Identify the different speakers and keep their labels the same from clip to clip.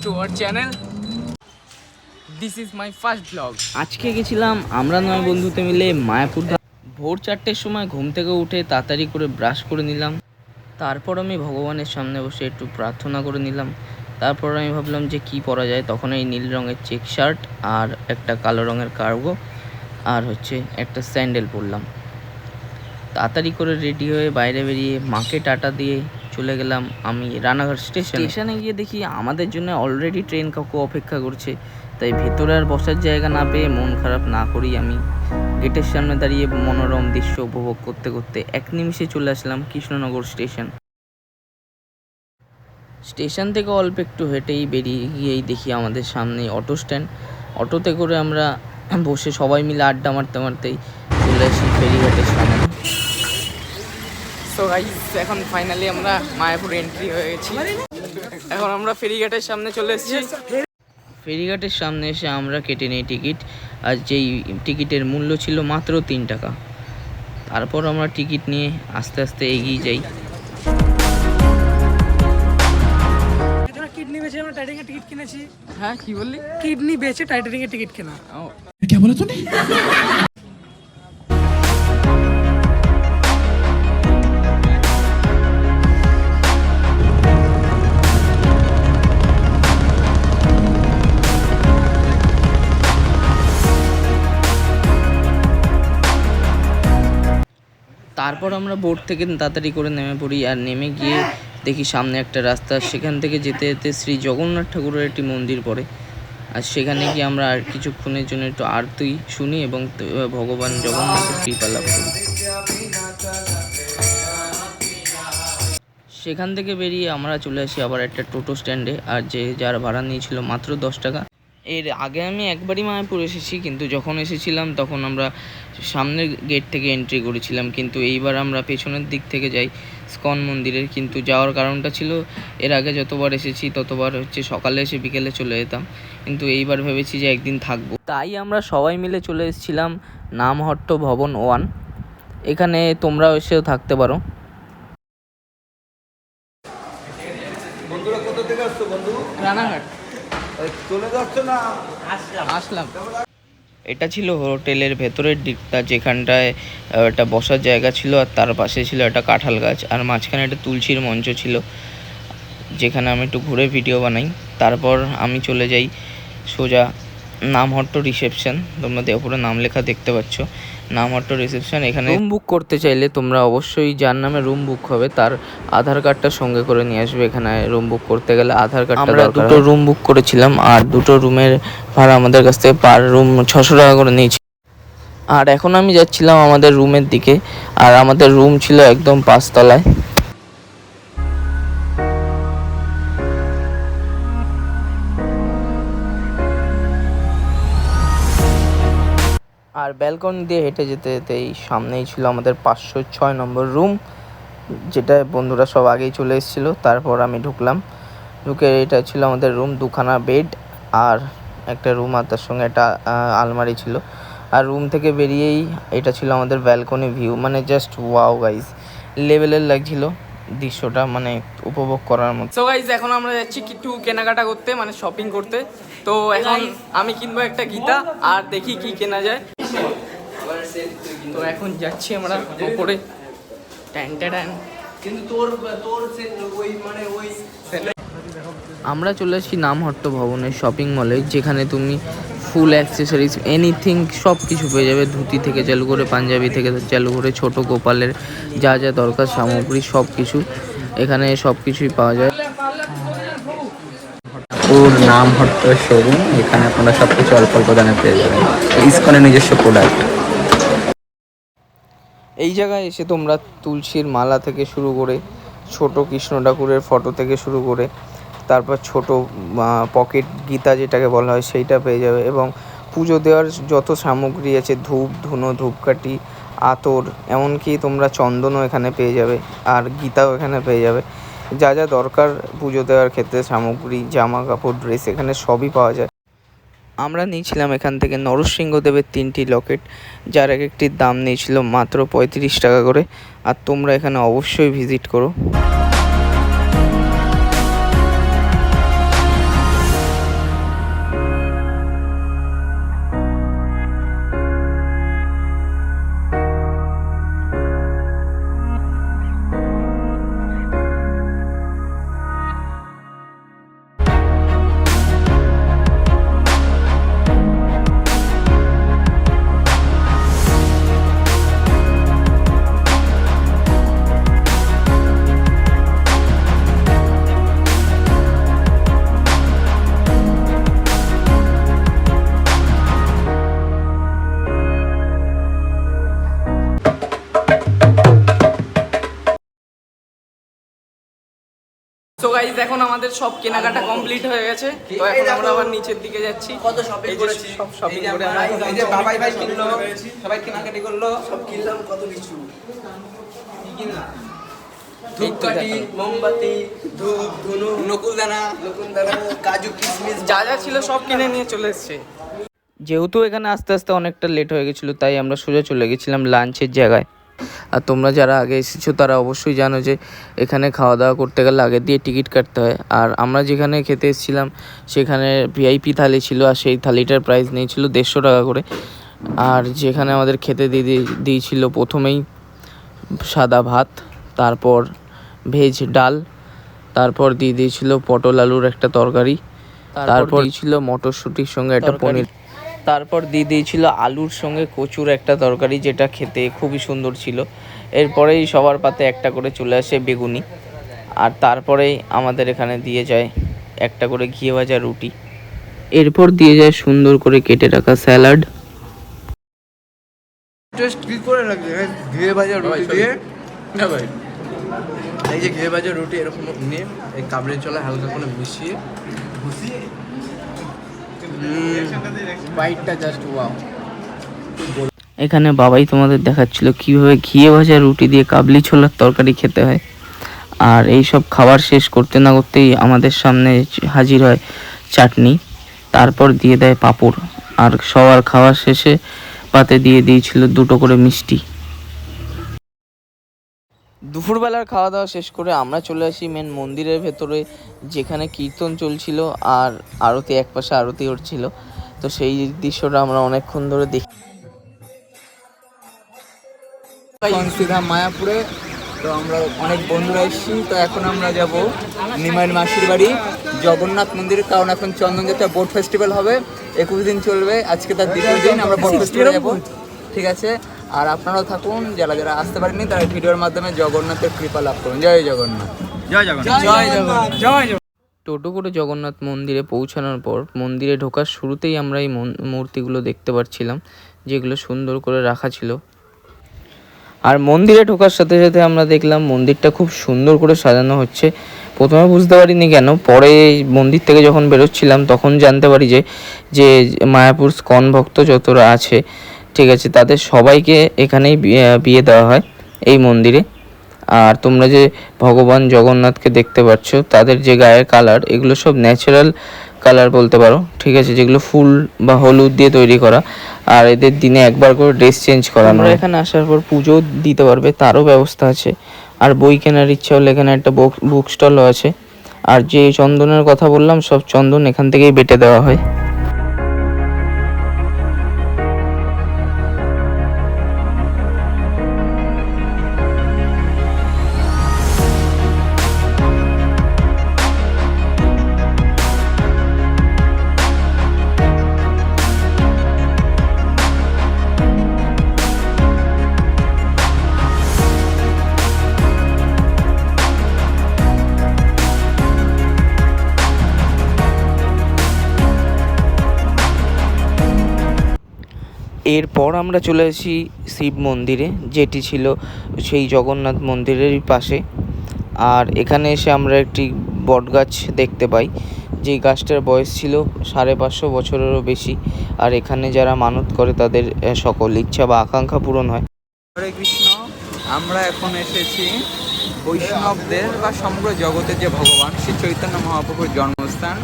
Speaker 1: to our channel. This is my first vlog.
Speaker 2: আজকে গেছিলাম আমরা 9 বন্ধুতে মিলে মায়াপুর। ভোর 4টের সময় ঘুম থেকে উঠে তাড়াতাড়ি করে ব্রাশ করে নিলাম। তারপর আমি ভগবানের সামনে বসে একটু প্রার্থনা করে নিলাম। তারপর আমি ভাবলাম যে কি পরা যায়, তখন এই নীল রঙের চেক শার্ট আর একটা কালো রঙের কার্গো আর একটা স্যান্ডেল পরলাম। তাড়াতাড়ি করে রেডি হয়ে বাইরে বেরিয়ে মাকে টাটা দিয়ে চলে গেলাম আমি রানাঘাট স্টেশনে গিয়ে দেখি আমাদের জন্য অলরেডি ট্রেন কাকু অপেক্ষা করছে। তাই ভেতরে আর বসার জায়গা না পেয়ে মন খারাপ না করেই আমি গেটের সামনে দাঁড়িয়ে মনোরম দৃশ্য উপভোগ করতে করতে এক নিমিষে চলে আসলাম কৃষ্ণনগর স্টেশন থেকে অল্প একটু হেঁটেই বেরিয়ে গিয়েই দেখি আমাদের সামনে অটো স্ট্যান্ড। অটোতে করে আমরা বসে সবাই মিলে আড্ডা মারতে মারতেই চলে আসি ফেরিঘাটের সামনে।
Speaker 1: সো গাইস, এখন ফাইনালি আমরা মায়াপুর এন্ট্রি হয়ে গেছি। এখন আমরা ফেরিঘাটের সামনে চলে এসেছি।
Speaker 2: ফেরিঘাটের সামনে এসে আমরা কেটে নিই টিকিট, আর যেই টিকিটের মূল্য ছিল মাত্র 3 টাকা। তারপর আমরা টিকিট নিয়ে আস্তে আস্তে এগিয়ে যাই।
Speaker 3: কিডনি বেচে আমরা টাইটানিকের টিকিট কিনেছি।
Speaker 1: হ্যাঁ, কি বললি?
Speaker 3: কিডনি বেচে টাইটানিকের টিকিট কেনা।
Speaker 4: क्या बोला तूने?
Speaker 2: তারপর আমরা বোট থেকে তাড়াতাড়ি করে নেমে পড়ি, আর নেমে গিয়ে দেখি সামনে একটা রাস্তা, সেখান থেকে যেতে যেতে শ্রী জগন্নাথ ঠাকুরের একটি মন্দির পড়ে। আর সেখানে গিয়ে আমরা আর কিছুক্ষণের জন্য একটু আরতি শুনি এবং ভগবান জগন্নাথের কৃপা লাভ করি। সেখান থেকে বেরিয়ে আমরা চলে আসি আবার একটা টোটো স্ট্যান্ডে, আর যার ভাড়া নিয়েছিল মাত্র 10 টাকা। এর আগে আমি একবারই মায়াপুর এসেছি, কিন্তু যখন এসেছিলাম তখন আমরা সামনের গেট থেকে এন্ট্রি করেছিলাম, কিন্তু এইবার আমরা পেছনের দিক থেকে যাই স্কন মন্দিরের। কিন্তু যাওয়ার কারণটা ছিল এর আগে যতবার এসেছি ততবার সকালে এসে বিকেলে চলে যেতাম, কিন্তু এইবার ভেবেছি যে একদিন থাকবো। তাই আমরা সবাই মিলে চলে এসেছিলাম নামহট্ট ভবন 1। এখানে তোমরাও এসেও থাকতে পারো।
Speaker 5: বন্ধুরা কোথা থেকে আসছো বন্ধু?
Speaker 1: রানাঘাট
Speaker 5: চলে যাচ্ছে না?
Speaker 1: আসলাম।
Speaker 2: এটা ছিল হোটেলের ভেতরের দিকটা, যেখানটায় একটা বসার জায়গা ছিল, আর তার পাশে ছিল একটা কাঁঠাল গাছ, আর মাঝখানে একটা তুলসীর মঞ্চ ছিল, যেখানে আমি একটু ঘুরে ভিডিও বানাই। তারপর আমি চলে যাই সোজা নামহট্ট রিসেপশন। তোমরা উপরে নাম লেখা দেখতে পাচ্ছ, নামহট্ট রিসেপশন। এখানে রুম বুক করতে চাইলে তোমরা অবশ্যই যার নামে রুম বুক হবে তার আধার কার্ডটা সঙ্গে করে নিয়ে আসবে। এখানে রুম বুক করতে গেলে আধার কার্ডটা দরকার। আমরা দুটো রুম বুক করেছিলাম, আর দুটো রুমের ভাড়া আমাদের কাছ থেকে পার রুম 600 টাকা করে নিয়েছি। আর এখন আমি যাচ্ছিলাম আমাদের রুমের দিকে, আর আমাদের রুম ছিল একদম 5 তলায়। আর ব্যালকনি দিয়ে হেঁটে যেতে যেতে এই সামনেই ছিল আমাদের 506 নম্বর রুম, যেটা বন্ধুরা সব আগেই চলে এসেছিলো। তারপর আমি ঢুকে এটা ছিল আমাদের রুম, 2খানা বেড আর একটা রুম, আর তার সঙ্গে একটা আলমারি ছিল। আর রুম থেকে বেরিয়েই এটা ছিল আমাদের ব্যালকনি ভিউ, মানে জাস্ট ওয়াও গাইস, লেভেলের লাগছিল দৃশ্যটা, মানে উপভোগ করার মতো।
Speaker 1: সো গাইস, এখন আমরা যাচ্ছি একটু কেনাকাটা করতে, মানে শপিং করতে। তো এখন আমি কিনবো একটা গীতা, আর দেখি কি কেনা যায়। তো এখন যাচ্ছি আমরা উপরে।
Speaker 5: কিন্তু
Speaker 2: আমরা চলে আসছি নামহট্ট ভবনের শপিং মলে, যেখানে তুমি ফুল অ্যাক্সেসরিজ এনিথিং সব কিছু পেয়ে যাবে। ধুতি থেকে চালু করে পাঞ্জাবি থেকে চালু করে ছোট গোপালের যা যা দরকার সামগ্রী সব কিছু এখানে সব কিছুই পাওয়া যায়।
Speaker 4: ওর নামহট্ট শোরুম, এখানে আপনারা সব কিছু অল্প অল্প দামে পেয়ে যাবেন। ইসকনের নিজস্ব প্রোডাক্ট।
Speaker 2: এই জায়গায় এসে তোমরা তুলসীর মালা থেকে শুরু করে ছোট কৃষ্ণ ঠাকুরের ফটো থেকে শুরু করে তারপর ছোট পকেট গীতা যেটাকে বলা হয় সেইটা পেয়ে যাবে, এবং পুজো দেওয়ার যত সামগ্রী আছে ধূপ ধুনো ধূপকাঠি আতর, এমনকি তোমরা চন্দনও এখানে পেয়ে যাবে, আর গীতাও এখানে পেয়ে যাবে। যা যা দরকার পুজো দেওয়ার ক্ষেত্রে সামগ্রী, জামা কাপড়, ড্রেস এখানে সবই পাওয়া যায়। আমরা নিয়েছিলাম এখান থেকে নরসিংহদেবের 3টি লকেট, যার এক একটির দাম নিয়েছিল মাত্র 35 টাকা করে। আর তোমরা এখানে অবশ্যই ভিজিট করো।
Speaker 1: গাইজ এখন আমাদের সব কেনাকাটা কমপ্লিট হয়ে গেছে, তো এখন আমরা আবার নিচের দিকে যাচ্ছি।
Speaker 4: কত শপিং করেছি,
Speaker 1: সব শপিং
Speaker 4: এই যে
Speaker 1: করে
Speaker 4: আমরা-
Speaker 1: আমরা
Speaker 4: এই যে বাবাই ভাই কিনলো, সবাই কেনাকাটি করলো, সব কিনলাম কত কিছু। কি কিনলাম? ধূপকাঠি, মোমবাতি, ধূপ, ধুনো, নকুলদানা, কাজু কিশমিশ,
Speaker 1: যা যা ছিল সব কিনে নিয়ে চলে এসছে।
Speaker 2: যেহেতু এখানে আস্তে আস্তে অনেকটা লেট হয়ে গেছিলো, তাই আমরা সোজা চলে গেছিলাম লাঞ্চের জায়গায়। আর তোমরা যারা আগে এসেছো তারা অবশ্যই জানো যে এখানে খাওয়া দাওয়া করতে গেলে আগে দিয়ে টিকিট কাটতে হয়। আর আমরা যেখানে খেতে এসেছিলাম সেখানে ভিআইপি থালি ছিল, আর সেই থালিটার প্রাইস নিয়েছিল 150 টাকা করে। আর যেখানে আমাদের খেতে দিয়েছিল প্রথমেই সাদা ভাত, তারপর ভেজ ডাল, তারপর দিয়ে দিয়েছিল পটল আলুর একটা তরকারি, তারপর দিয়েছিল মটরশুঁটির সঙ্গে একটা পনির, তারপর দিয়ে দিয়েছিল আলুর সঙ্গে কচুর একটা তরকারি, যেটা খেতে খুবই সুন্দর ছিল। এরপরেই সবার পাতে একটা করে চলে আসে বেগুনি, আর তারপরেই আমাদের এখানে দিয়ে যায় একটা করে ঘিয়ে ভাজা রুটি, এরপর দিয়ে যায় সুন্দর করে কেটে রাখা স্যালাড।
Speaker 5: টেস্ট কি করে লাগছে ঘিয়ে ভাজা রুটি দিয়ে?
Speaker 4: না ভাই, এই যে ঘিয়ে ভাজা রুটি এরকম নিয়ে এই কাবড়ি চলে হালকা করে মিশিয়ে বাইটটা জাস্ট ওয়াও।
Speaker 2: এখানে বাবাই তোমাদের দেখাচ্ছিল কিভাবে ঘিয়ে ভাজা রুটি দিয়ে কাবলি ছোলার তরকারি খেতে হয়। আর এই সব খাবার শেষ করতে না করতেই আমাদের সামনে হাজির হয় চাটনি, তারপর দিয়ে দেয় পাঁপড়, আর সবার খাওয়ার শেষে পাতে দিয়ে দিয়েছিল 2টো করে মিষ্টি। দুপুরবেলার খাওয়া দাওয়া শেষ করে আমরা চলে আসি মেন মন্দিরের ভেতরে, যেখানে কীর্তন চলছিল আর আরতি, একপাশে আরতি হচ্ছিল। তো সেই দৃশ্যটা আমরা অনেকক্ষণ ধরে দেখি।
Speaker 4: সিধা মায়াপুরে। তো আমরা অনেক বন্ধুরা এসেছি, তো এখন আমরা যাব নিমাইয়ের মাসির বাড়ি জগন্নাথ মন্দিরে, কারণ এখন চন্দনযাত্রা বোট ফেস্টিভ্যাল হবে, 21 দিন চলবে, আজকে তার দ্বিতীয় দিন। আমরা বোট ফেস্টিভ্যালে যাবো, ঠিক আছে? আর আপনারাও থাকুন, যারা যারা আসতে পারেননি তারা ভিডিওর মাধ্যমে জগন্নাথের কৃপা লাভ করুন। জয় জগন্নাথ।
Speaker 5: জয় জগন্নাথ।
Speaker 3: জয় জগন্নাথ, জয় জগন্নাথ।
Speaker 2: টোটো করে জগন্নাথ মন্দিরে পৌঁছানোর পর মন্দিরে ঢোকার শুরুতেই আমরা এই মূর্তিগুলো দেখতে পাচ্ছিলাম, যেগুলো সুন্দর করে রাখা ছিল। আর মন্দিরে ঢোকার সাথে সাথে আমরা দেখলাম মন্দিরটা খুব সুন্দর করে সাজানো হচ্ছে। প্রথমে বুঝতে পারিনি কেন, পরে মন্দির থেকে যখন বেরোচ্ছিলাম তখন জানতে পারি যে মায়াপুর স্কন ভক্ত যতরা আছে, ঠিক আছে, তাদের সবাইকে এখানেই বিয়ে দেওয়া হয় এই মন্দিরে। আর তোমরা যে ভগবান জগন্নাথকে দেখতে পাচ্ছ, তাদের যে গায়ের কালার, এগুলো সব ন্যাচারাল কালার বলতে পারো, ঠিক আছে, যেগুলো ফুল বা হলুদ দিয়ে তৈরি করা। আর এদের দিনে একবার করে ড্রেস চেঞ্জ করানো। তোমরা এখানে আসার পর পুজো দিতে পারবে, তারও ব্যবস্থা আছে। আর বই কেনার ইচ্ছা হলে এখানে একটা বুক স্টলও আছে। আর যে চন্দনের কথা বললাম, সব চন্দন এখান থেকেই বেটে দেওয়া হয়। এরপর আমরা চলে আসি শিব মন্দিরে, যেটি ছিল সেই জগন্নাথ মন্দিরেরই পাশে। আর এখানে এসে আমরা একটি বটগাছ দেখতে পাই, যেই গাছটার বয়স ছিল 550 বছরেরও বেশি। আর এখানে যারা মানত করে তাদের সকল ইচ্ছা বা আকাঙ্ক্ষা পূরণ হয়।
Speaker 4: হরে কৃষ্ণ। আমরা এখন এসেছি বৈষ্ণবদের বা সমগ্র জগতের যে ভগবান শ্রী চৈতন্য মহাপ্রভুর জন্মস্থান।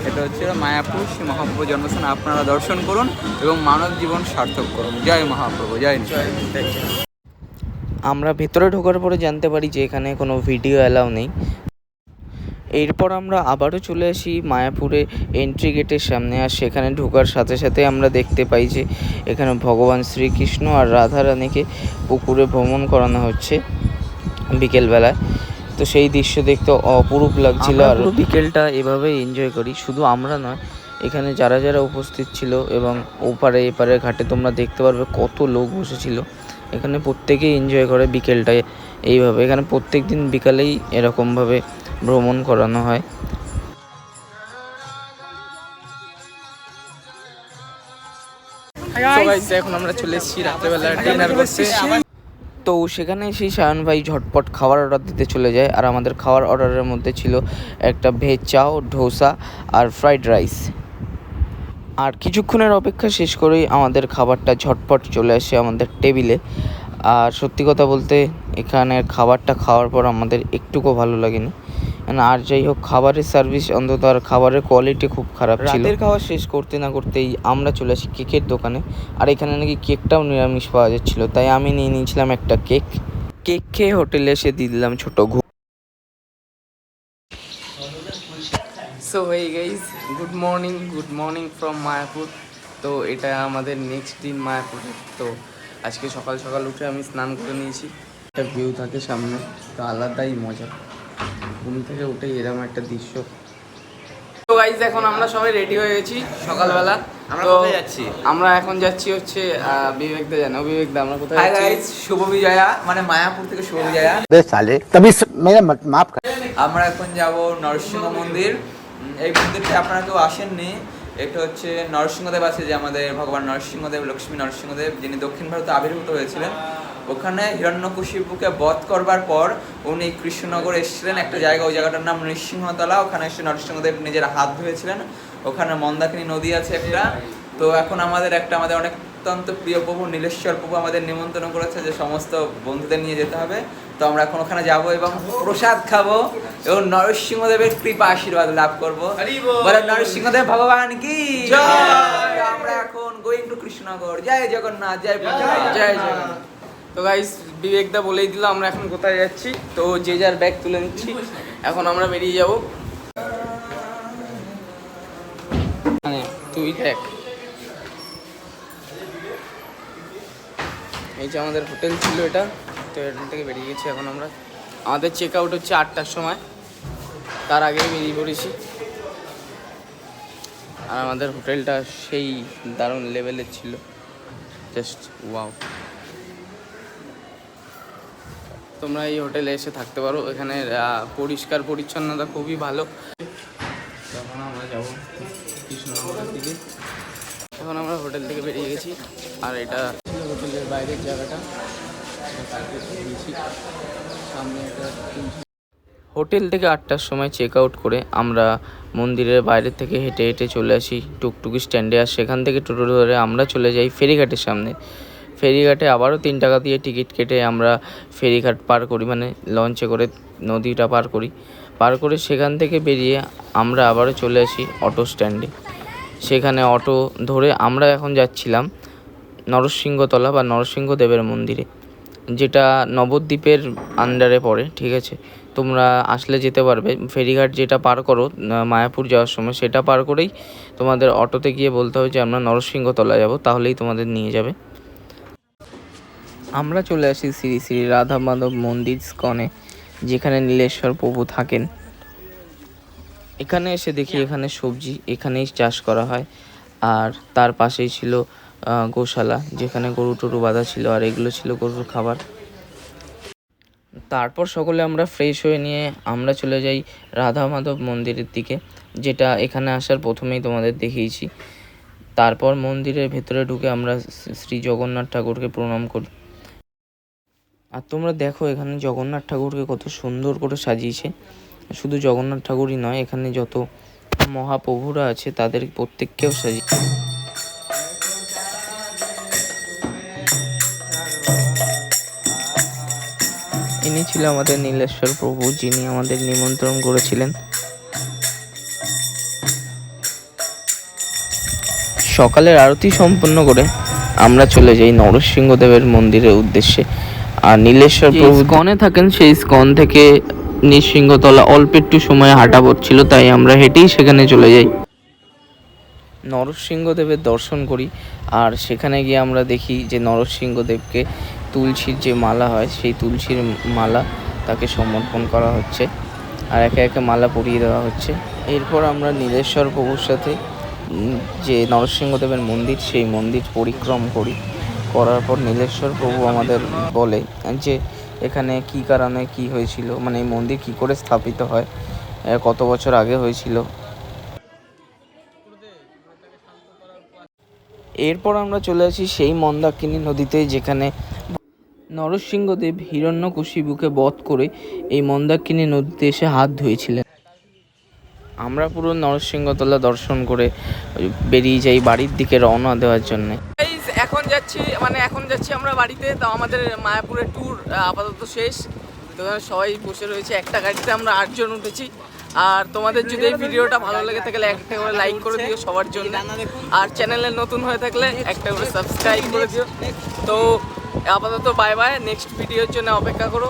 Speaker 4: এটা হচ্ছে মায়াপুর শ্রী মহাপ্রভুর জন্মস্থান। আপনারা দর্শন করুন এবং মানব জীবন সার্থক করুন। জয় মহাপ্রভু, জয় জয়।
Speaker 2: আমরা ভেতরে ঢোকার পরে জানতে পারি যে এখানে কোনো ভিডিও অ্যালাউ নেই। এরপর আমরা আবারও চলে আসি মায়াপুরে এন্ট্রি গেটের সামনে। আর সেখানে ঢোকার সাথে সাথে আমরা দেখতে পাই যে এখানে ভগবান শ্রীকৃষ্ণ আর রাধারানীকে পুকুরে ভ্রমণ করানো হচ্ছে বিকেলবেলায়। তো সেই দৃশ্য দেখতে অপরূপ লাগছিল। আর বিকেলটা এভাবেই এনজয় করি, শুধু আমরা নয়, এখানে যারা যারা উপস্থিত ছিল এবং ওপারে এপারে ঘাটে তোমরা দেখতে পারবে কত লোক বসেছিল। এখানে প্রত্যেকেই এনজয় করে বিকেলটায় এইভাবে। এখানে প্রত্যেক দিন বিকালেই এরকমভাবে ভ্রমণ করানো হয়।
Speaker 1: So guys, এখন আমরা চলে এসেছি রাত্রেবেলা ডিনার করতে।
Speaker 2: তো সেখানে এসেই সায়ন ভাই ঝটপট খাবার অর্ডার দিতে চলে যায়, আর আমাদের খাওয়ার অর্ডারের মধ্যে ছিল একটা ভেজ চাও, ডোসা আর ফ্রাইড রাইস। আর কিছুক্ষণের অপেক্ষা শেষ করেই আমাদের খাবারটা ঝটপট চলে আসে আমাদের টেবিলে। আর সত্যি কথা বলতে এখানের খাবারটা খাওয়ার পর আমাদের একটুকুও ভালো লাগেনি। আর যাই হোক, খাবারের সার্ভিস অন্তত আর খাবারের কোয়ালিটি খুব খারাপ ছিল। রাতের খাওয়া শেষ করতে না করতেই আমরা চলে আসি কেকের দোকানে। আর এখানে নাকি কেকটাও নিরামিষ পাওয়া যাচ্ছিলো, তাই আমি নিয়ে নিয়েছিলাম একটা কেক খেয়ে হোটেলে এসে দিয়ে দিলাম ছোটো ঘুম।
Speaker 1: So hey guys, good morning from Mayapur. তো এটা আমাদের নেক্সট দিন মায়াপুরে। তো আজকে সকাল সকাল উঠে আমি স্নান করে নিয়েছি। একটা ভিউ থাকে সামনে, তো আলাদাই মজা। ঘুম থেকে উঠেই এরকম একটা দৃশ্য। তো গাইজ এখন আমরা সবাই রেডি হয়ে গেছি সকালবেলা। আমরা কোথায় যাচ্ছি? আমরা এখন যাচ্ছি হচ্ছে বিবেকদা জানো। বিবেকদা, আমরা কোথায়
Speaker 4: হাই
Speaker 1: যাচ্ছি?
Speaker 4: গাইস, শুভ বিজয়া, মানে মায়াপুর থেকে শুভ বিজয়া।
Speaker 6: साले तभी मेरा माफ कर।
Speaker 4: আমরা এখন যাব নরসিংহ মন্দির। এই মন্দিরটা আপনারা কেউ আসেননি। এটা হচ্ছে নরসিংহদেব আছে, যে আমাদের ভগবান নরসিংহদেব, লক্ষ্মী নরসিংহদেব, যিনি দক্ষিণ ভারতে আবির্ভূত হয়েছিলেন। ওখানে হিরণ্যকশিপুকে বধ করবার পর উনি কৃষ্ণনগর এসেছিলেন একটা জায়গা, ওই জায়গাটার নাম নৃসিংহতলা। ওখানে এসে নরসিংহদেব নিজের হাত ধুয়েছিলেন। ওখানে মন্দাকিনী নদী আছে একটা। তো এখন আমাদের অনেক অত্যন্ত প্রিয় প্রভু নীলেশ্বর প্রভু আমাদের নিমন্ত্রণ করেছে যে সমস্ত বন্ধুদের নিয়ে যেতে হবে। তো আমরা এখন ওখানে যাবো এবং প্রসাদ খাবো এবং নরসিংহদেবের কৃপা আশীর্বাদ লাভ করবো। বলে নরসিংহদেব ভগবান কি জয়। আমরা এখন গোয়িং টু কৃষ্ণনগর। জয় জগন্নাথ, জয়
Speaker 1: জয় জগন্নাথ। তো গাইস, বিবেকদা বলেই দিল আমরা এখন কোথায় যাচ্ছি। তো যে যার ব্যাগ তুলে নিচ্ছি, এখন আমরা বেরিয়ে যাব। মানে তুই দেখ, এই যে আমাদের হোটেল ছিল এটা। তো হোটেল থেকে বেরিয়ে গেছি এখন আমরা। আমাদের চেক আউট হচ্ছে 8টার সময়, তার আগেই বেরিয়ে পড়েছি। আর আমাদের হোটেলটা সেই দারুণ লেভেলের ছিল, জাস্ট ওয়াও। তোমরা এই হোটেলে এসে থাকতে পারো। এখানে পরিষ্কার পরিচ্ছন্নতা খুবই ভালো। তখন আমরা যাবো কৃষ্ণনগরের দিকে। এখন আমরা হোটেল থেকে বেরিয়ে গেছি। আর এটা ছিল হোটেলের বাইরের জায়গাটা, সামনে একটা
Speaker 2: হোটেল থেকে 8টার সময় চেক আউট করে আমরা মন্দিরের বাইরে থেকে হেঁটে হেঁটে চলে আসি টুকটুকি স্ট্যান্ডে। আর সেখান থেকে টোটো ধরে আমরা চলে যাই ফেরিঘাটের সামনে। ফেরিঘাটে আবারও 3 টাকা দিয়ে টিকিট কেটে আমরা ফেরিঘাট পার করি, মানে লঞ্চে করে নদীটা পার করে সেখান থেকে বেরিয়ে আমরা আবারও চলে আসি অটো স্ট্যান্ডে। সেখানে অটো ধরে আমরা এখন যাচ্ছিলাম নরসিংহতলা বা নরসিংহদেবের মন্দিরে, যেটা নবদ্বীপের আন্ডারে পড়ে। ঠিক আছে, তোমরা আসলে যেতে পারবে। ফেরিঘাট যেটা পার করো মায়াপুর যাওয়ার সময়, সেটা পার করেই তোমাদের অটোতে গিয়ে বলতে হবে যে আমরা নরসিংহতলা যাব, তাহলেই তোমাদের নিয়ে যাবে। আমরা চলে আসি শ্রী শ্রী রাধা মাধব মন্দির স্কনে, যেখানে নীলেশ্বর প্রভু থাকেন। এখানে এসে দেখি এখানে সবজি এখানেই চাষ করা হয়। আর তার পাশেই ছিল গোশালা, যেখানে গরু টরু বাঁধা ছিল, আর এগুলো ছিল গরুর খাবার। তারপর সকলে আমরা ফ্রেশ হয়ে নিয়ে আমরা চলে যাই রাধা মাধব মন্দিরের দিকে, যেটা এখানে আসার প্রথমেই তোমাদের দেখিয়েছি। তারপর মন্দিরের ভেতরে ঢুকে আমরা শ্রী জগন্নাথ ঠাকুরকে প্রণাম করি। আর তোমরা দেখো এখানে জগন্নাথ ঠাকুরকে কত সুন্দর করে সাজিয়েছে। শুধু জগন্নাথ ঠাকুরই নয়, এখানে যত মহাপ্রভুরা আছে তাদের প্রত্যেককেও সাজিয়েছে। ইনি ছিল আমাদের নীলেশ্বর প্রভু, যিনি আমাদের নিমন্ত্রণ করেছিলেন। সকালের আরতি সম্পন্ন করে আমরা চলে যাই নরসিংহদেবের মন্দিরের উদ্দেশ্যে। আর নীলেশ্বর প্রভু স্কনে থাকেন, সেই স্কন থেকে নৃসিংহতলা অল্প একটু সময় হাঁটা পড়ছিল, তাই আমরা হেঁটেই সেখানে চলে যাই। নরসিংহদেবের দর্শন করি। আর সেখানে গিয়ে আমরা দেখি যে নরসিংহদেবকে তুলসীর যে মালা হয়, সেই তুলসীর মালা তাকে সমর্পণ করা হচ্ছে, আর একে একে মালা পরিয়ে দেওয়া হচ্ছে। এরপর আমরা নীলেশ্বর প্রভুর সাথে যে নরসিংহদেবের মন্দির, সেই মন্দির পরিক্রম করার পর নীলেশ্বর প্রভু আমাদের বলে যে এখানে কী কারণে কি হয়েছিল, মানে এই মন্দির কী করে স্থাপিত হয়, কত বছর আগে হয়েছিল। এরপর আমরা চলে আসি সেই মন্দাকিনী নদীতে, যেখানে নরসিংহদেব হিরণ্যকশিপুকে বধ করে এই মন্দাকিনী নদীতে এসে হাত ধুয়েছিলেন। আমরা পুরো নরসিংহতলা দর্শন করে বেরিয়ে যাই বাড়ির দিকে রওনা দেওয়ার জন্য। এখন যাচ্ছি আমরা বাড়িতে। তো আমাদের মায়াপুরের ট্যুর আপাতত শেষ। তো সবাই বসে রয়েছে একটা গাড়িতে, আমরা 8 জন উঠেছি। আর তোমাদের যদি এই ভিডিওটা ভালো লেগে থাকলে একটা করে লাইক করে দিও সবার জন্য, আর চ্যানেলে নতুন হয়ে থাকলে একটা করে সাবস্ক্রাইব করে দিও। তো আপাতত বাই বাই, নেক্সট ভিডিওর জন্য অপেক্ষা করো।